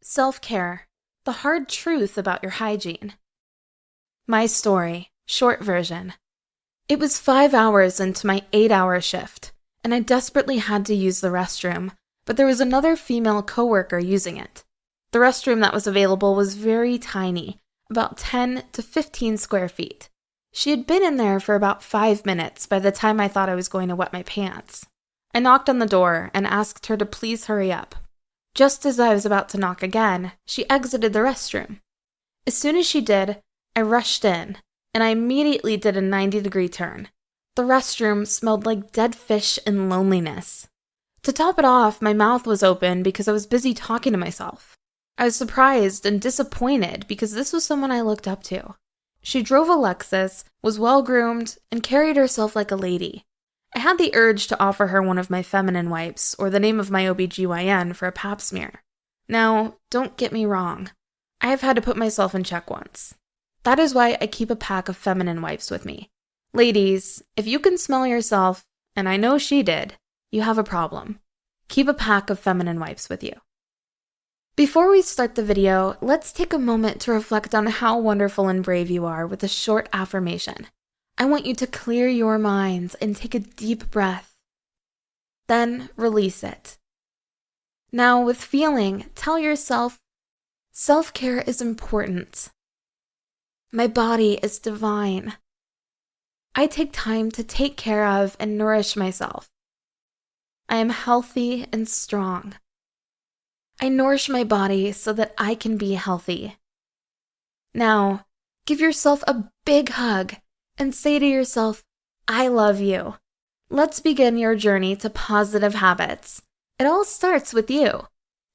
Self-care, the hard truth about your hygiene. My story, short version. It was 5 hours into my 8-hour shift, and I desperately had to use the restroom, but there was another female coworker using it. The restroom that was available was very tiny, about 10 to 15 square feet. She had been in there for about 5 minutes by the time I thought I was going to wet my pants. I knocked on the door and asked her to please hurry up. Just as I was about to knock again, she exited the restroom. As soon as she did, I rushed in, and I immediately did a 90-degree turn. The restroom smelled like dead fish and loneliness. To top it off, my mouth was open because I was busy talking to myself. I was surprised and disappointed because this was someone I looked up to. She drove a Lexus, was well-groomed, and carried herself like a lady. I had the urge to offer her one of my feminine wipes or the name of my OB/GYN for a pap smear. Now, don't get me wrong. I have had to put myself in check once. That is why I keep a pack of feminine wipes with me. Ladies, if you can smell yourself, and I know she did, you have a problem. Keep a pack of feminine wipes with you. Before we start the video, let's take a moment to reflect on how wonderful and brave you are with a short affirmation. I want you to clear your minds and take a deep breath. Then release it. Now, with feeling, tell yourself, self-care is important. My body is divine. I take time to take care of and nourish myself. I am healthy and strong. I nourish my body so that I can be healthy. Now, give yourself a big hug and say to yourself, I love you. Let's begin your journey to positive habits. It all starts with you.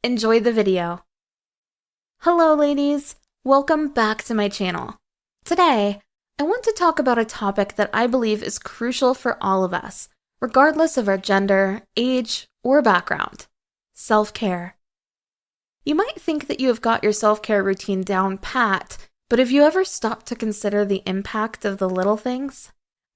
Enjoy the video. Hello, ladies. Welcome back to my channel. Today, I want to talk about a topic that I believe is crucial for all of us, regardless of our gender, age, or background: self-care. You might think that you have got your self-care routine down pat, but have you ever stopped to consider the impact of the little things?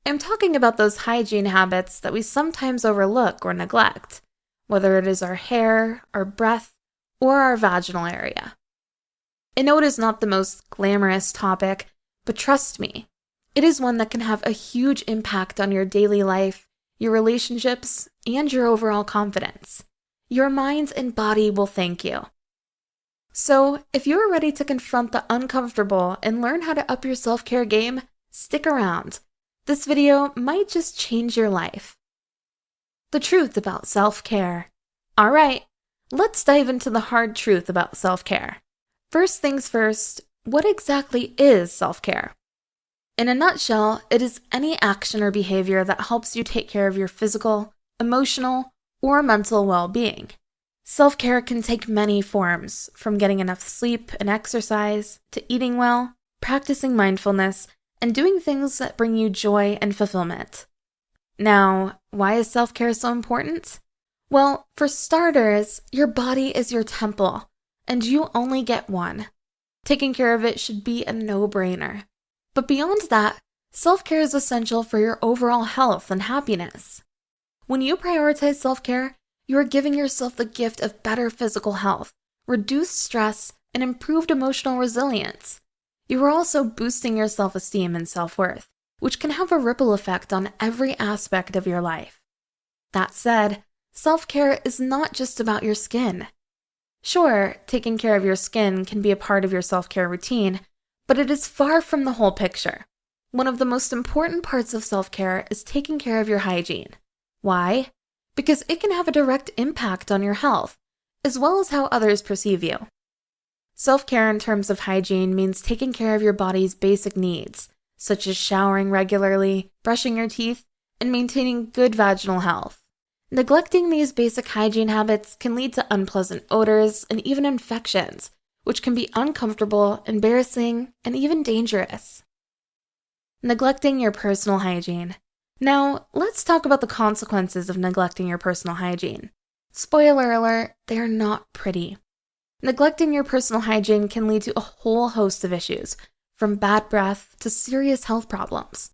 I'm talking about those hygiene habits that we sometimes overlook or neglect, whether it is our hair, our breath, or our vaginal area. I know it is not the most glamorous topic, but trust me, it is one that can have a huge impact on your daily life, your relationships, and your overall confidence. Your mind and body will thank you. So, if you're ready to confront the uncomfortable and learn how to up your self-care game, stick around. This video might just change your life. The truth about self-care. Alright, let's dive into the hard truth about self-care. First things first, what exactly is self-care? In a nutshell, it is any action or behavior that helps you take care of your physical, emotional, or mental well-being. Self-care can take many forms, from getting enough sleep and exercise, to eating well, practicing mindfulness, and doing things that bring you joy and fulfillment. Now, why is self-care so important? Well, for starters, your body is your temple, and you only get one. Taking care of it should be a no-brainer. But beyond that, self-care is essential for your overall health and happiness. When you prioritize self-care, you are giving yourself the gift of better physical health, reduced stress, and improved emotional resilience. You are also boosting your self-esteem and self-worth, which can have a ripple effect on every aspect of your life. That said, self-care is not just about your skin. Sure, taking care of your skin can be a part of your self-care routine, but it is far from the whole picture. One of the most important parts of self-care is taking care of your hygiene. Why? Because it can have a direct impact on your health, as well as how others perceive you. Self-care in terms of hygiene means taking care of your body's basic needs, such as showering regularly, brushing your teeth, and maintaining good vaginal health. Neglecting these basic hygiene habits can lead to unpleasant odors and even infections, which can be uncomfortable, embarrassing, and even dangerous. Neglecting your personal hygiene. Now, let's talk about the consequences of neglecting your personal hygiene. Spoiler alert, they are not pretty. Neglecting your personal hygiene can lead to a whole host of issues, from bad breath to serious health problems.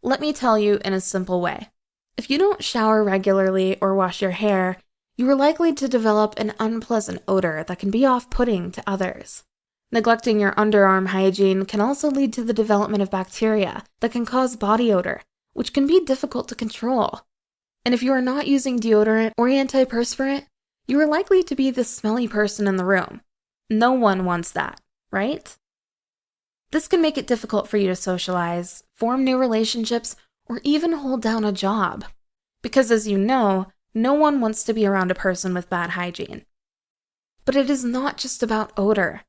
Let me tell you in a simple way. If you don't shower regularly or wash your hair, you are likely to develop an unpleasant odor that can be off-putting to others. Neglecting your underarm hygiene can also lead to the development of bacteria that can cause body odor, which can be difficult to control. And if you are not using deodorant or antiperspirant, you are likely to be the smelly person in the room. No one wants that, right? This can make it difficult for you to socialize, form new relationships, or even hold down a job. Because as you know, no one wants to be around a person with bad hygiene. But it is not just about odor.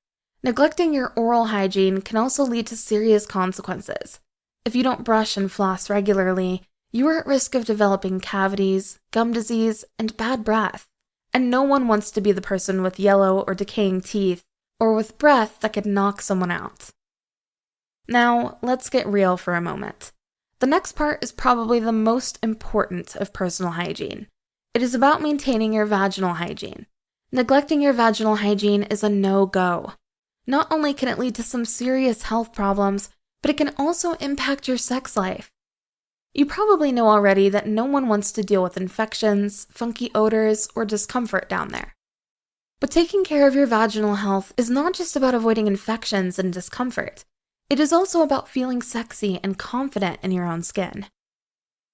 Neglecting your oral hygiene can also lead to serious consequences. If you don't brush and floss regularly, you are at risk of developing cavities, gum disease, and bad breath. And no one wants to be the person with yellow or decaying teeth, or with breath that could knock someone out. Now, let's get real for a moment. The next part is probably the most important of personal hygiene. It is about maintaining your vaginal hygiene. Neglecting your vaginal hygiene is a no-go. Not only can it lead to some serious health problems, but it can also impact your sex life. You probably know already that no one wants to deal with infections, funky odors, or discomfort down there. But taking care of your vaginal health is not just about avoiding infections and discomfort. It is also about feeling sexy and confident in your own skin.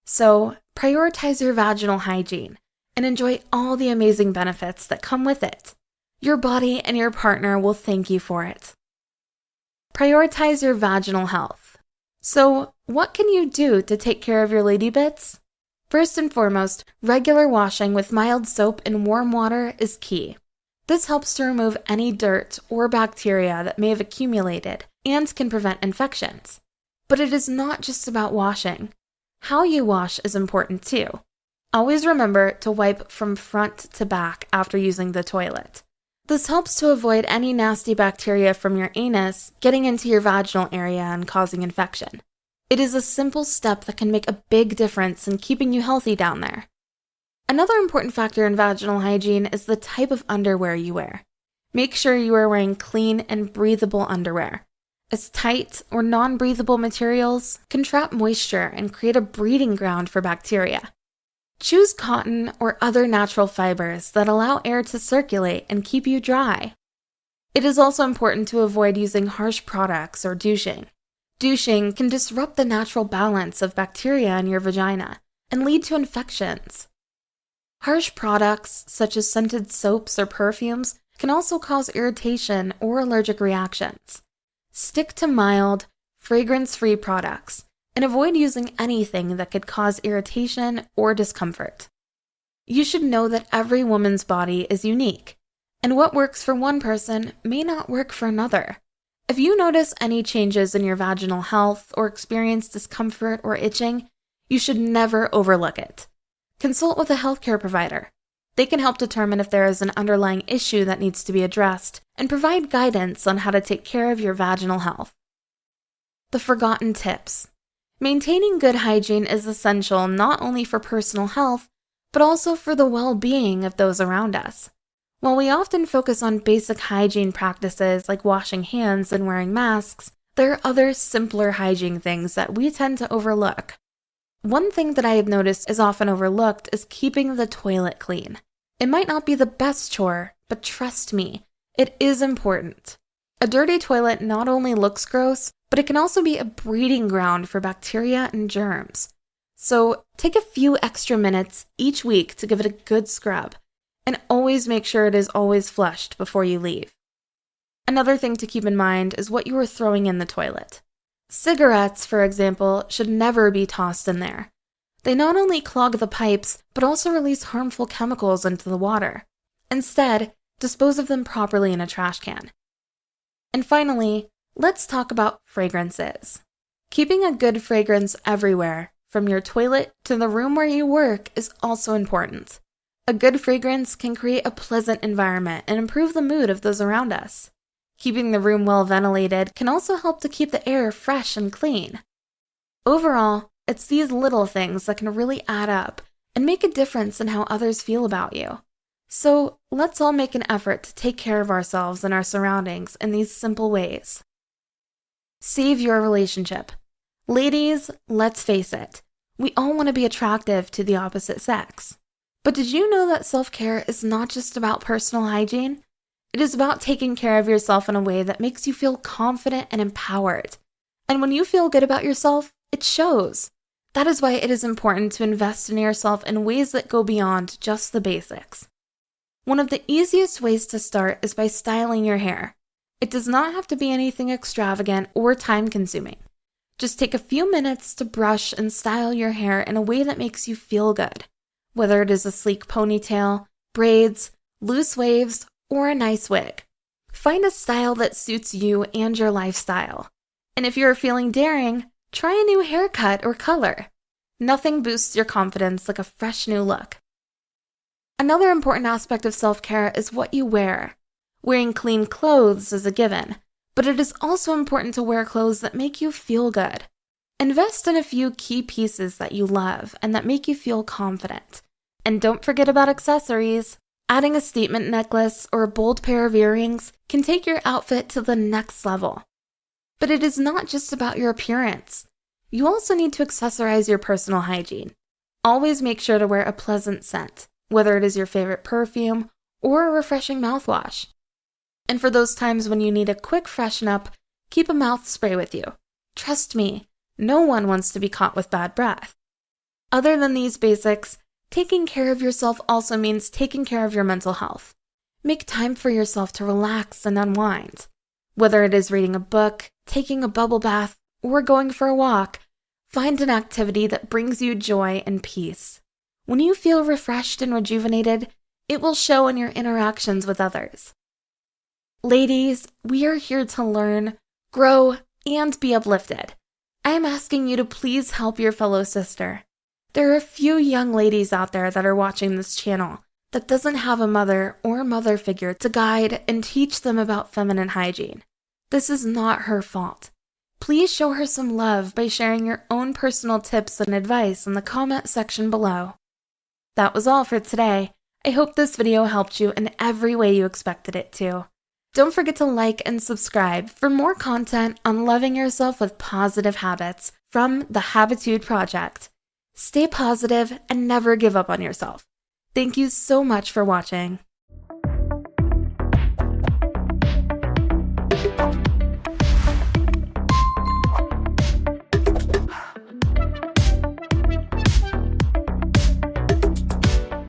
So, prioritize your vaginal hygiene and enjoy all the amazing benefits that come with it. Your body and your partner will thank you for it. Prioritize your vaginal health. So, what can you do to take care of your lady bits? First and foremost, regular washing with mild soap and warm water is key. This helps to remove any dirt or bacteria that may have accumulated and can prevent infections. But it is not just about washing. How you wash is important too. Always remember to wipe from front to back after using the toilet. This helps to avoid any nasty bacteria from your anus getting into your vaginal area and causing infection. It is a simple step that can make a big difference in keeping you healthy down there. Another important factor in vaginal hygiene is the type of underwear you wear. Make sure you are wearing clean and breathable underwear, as tight or non-breathable materials can trap moisture and create a breeding ground for bacteria. Choose cotton or other natural fibers that allow air to circulate and keep you dry. It is also important to avoid using harsh products or douching. Douching can disrupt the natural balance of bacteria in your vagina and lead to infections. Harsh products, such as scented soaps or perfumes, can also cause irritation or allergic reactions. Stick to mild, fragrance-free products and avoid using anything that could cause irritation or discomfort. You should know that every woman's body is unique, and what works for one person may not work for another. If you notice any changes in your vaginal health or experience discomfort or itching, you should never overlook it. Consult with a healthcare provider. They can help determine if there is an underlying issue that needs to be addressed and provide guidance on how to take care of your vaginal health. The forgotten tips. Maintaining good hygiene is essential not only for personal health, but also for the well-being of those around us. While we often focus on basic hygiene practices like washing hands and wearing masks, there are other simpler hygiene things that we tend to overlook. One thing that I have noticed is often overlooked is keeping the toilet clean. It might not be the best chore, but trust me, it is important. A dirty toilet not only looks gross, but it can also be a breeding ground for bacteria and germs. So take a few extra minutes each week to give it a good scrub, and always make sure it is always flushed before you leave. Another thing to keep in mind is what you are throwing in the toilet. Cigarettes, for example, should never be tossed in there. They not only clog the pipes, but also release harmful chemicals into the water. Instead, dispose of them properly in a trash can. And finally, let's talk about fragrances. Keeping a good fragrance everywhere, from your toilet to the room where you work, is also important. A good fragrance can create a pleasant environment and improve the mood of those around us. Keeping the room well ventilated can also help to keep the air fresh and clean. Overall, it's these little things that can really add up and make a difference in how others feel about you. So let's all make an effort to take care of ourselves and our surroundings in these simple ways. Save your relationship. Ladies, let's face it, we all want to be attractive to the opposite sex. But did you know that self-care is not just about personal hygiene? It is about taking care of yourself in a way that makes you feel confident and empowered. And when you feel good about yourself, it shows. That is why it is important to invest in yourself in ways that go beyond just the basics. One of the easiest ways to start is by styling your hair. It does not have to be anything extravagant or time-consuming. Just take a few minutes to brush and style your hair in a way that makes you feel good. Whether it is a sleek ponytail, braids, loose waves, or a nice wig. Find a style that suits you and your lifestyle. And if you are feeling daring, try a new haircut or color. Nothing boosts your confidence like a fresh new look. Another important aspect of self-care is what you wear. Wearing clean clothes is a given, but it is also important to wear clothes that make you feel good. Invest in a few key pieces that you love and that make you feel confident. And don't forget about accessories. Adding a statement necklace or a bold pair of earrings can take your outfit to the next level. But it is not just about your appearance. You also need to accessorize your personal hygiene. Always make sure to wear a pleasant scent, whether it is your favorite perfume or a refreshing mouthwash. And for those times when you need a quick freshen up, keep a mouth spray with you. Trust me, no one wants to be caught with bad breath. Other than these basics, taking care of yourself also means taking care of your mental health. Make time for yourself to relax and unwind. Whether it is reading a book, taking a bubble bath, or going for a walk, find an activity that brings you joy and peace. When you feel refreshed and rejuvenated, it will show in your interactions with others. Ladies, we are here to learn, grow, and be uplifted. I am asking you to please help your fellow sister. There are a few young ladies out there that are watching this channel that doesn't have a mother or mother figure to guide and teach them about feminine hygiene. This is not her fault. Please show her some love by sharing your own personal tips and advice in the comment section below. That was all for today. I hope this video helped you in every way you expected it to. Don't forget to like and subscribe for more content on loving yourself with positive habits from the Habitude Project. Stay positive and never give up on yourself. Thank you so much for watching.